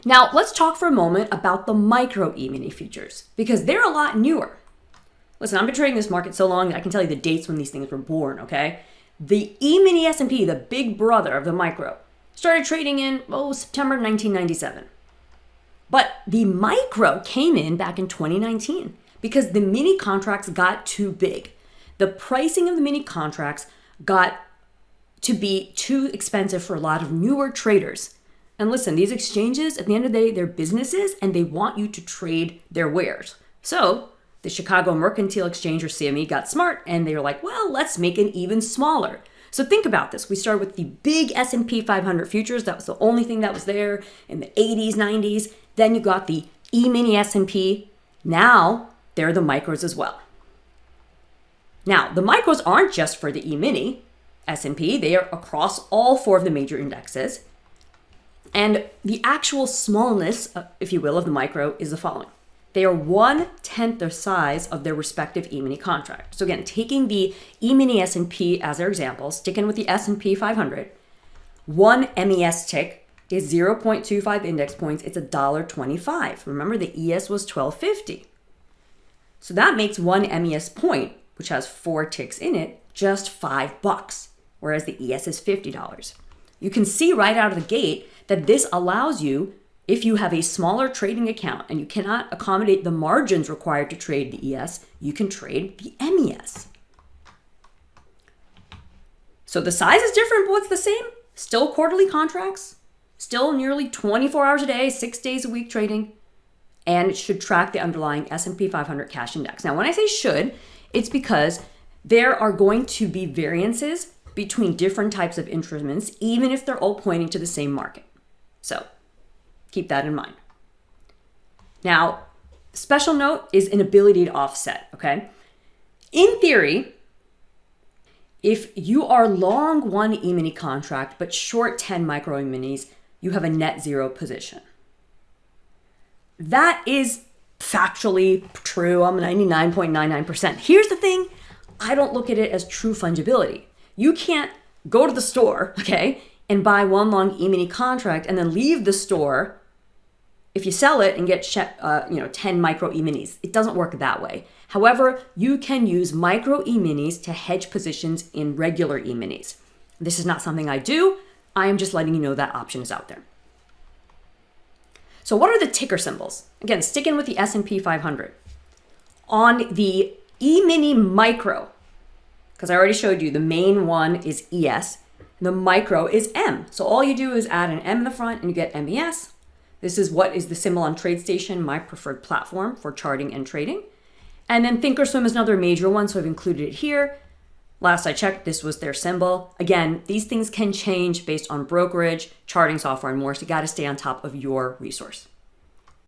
Now, let's talk for a moment about the micro E-mini futures because they're a lot newer. Listen, I've been trading this market so long that I can tell you the dates when these things were born, okay? The E-mini S&P, the big brother of the micro, started trading in, September 1997. But the micro came in back in 2019 because the mini contracts got too big. The pricing of the mini contracts got to be too expensive for a lot of newer traders. And listen, these exchanges, at the end of the day, they're businesses and they want you to trade their wares. So the Chicago Mercantile Exchange, or CME, got smart and they were like, well, let's make it even smaller. So think about this. We started with the big S&P 500 futures. That was the only thing that was there in the 80s, 90s. Then you got the E-mini S&P. Now they're the micros as well. Now, the micros aren't just for the E-mini S&P. They are across all four of the major indexes. And the actual smallness, if you will, of the micro is the following. They are 1/10 the size of their respective E-mini contract. So again, taking the E-mini S&P as our example, sticking with the S&P 500, one MES tick is 0.25 index points. It's $1.25. Remember, the ES was $12.50. So that makes one MES point, which has 4 ticks in it, just $5, whereas the ES is $50. You can see right out of the gate that this allows you, if you have a smaller trading account and you cannot accommodate the margins required to trade the ES, you can trade the MES. So the size is different, but what's the same? Still quarterly contracts, still nearly 24 hours a day, 6 days a week trading, and it should track the underlying S&P 500 cash index. Now, when I say should, it's because there are going to be variances between different types of instruments, even if they're all pointing to the same market. So keep that in mind. Now, special note is an ability to offset, okay? In theory, if you are long one E-mini contract but short 10 micro E-minis, you have a net zero position. That is factually true. I'm 99.99%. Here's the thing. I don't look at it as true fungibility. You can't go to the store, okay, and buy one long E-mini contract and then leave the store if you sell it and get 10 micro E-minis. It doesn't work that way. However, you can use micro E-minis to hedge positions in regular E-minis. This is not something I do. I am just letting you know that option is out there. So what are the ticker symbols? Again, sticking with the S&P 500. On the E-mini micro, because I already showed you the main one is ES, and the micro is M. So all you do is add an M in the front and you get MES. This is what is the symbol on TradeStation, my preferred platform for charting and trading. And then Thinkorswim is another major one, so I've included it here. Last I checked, this was their symbol. Again, these things can change based on brokerage, charting software, and more, so you got to stay on top of your resource.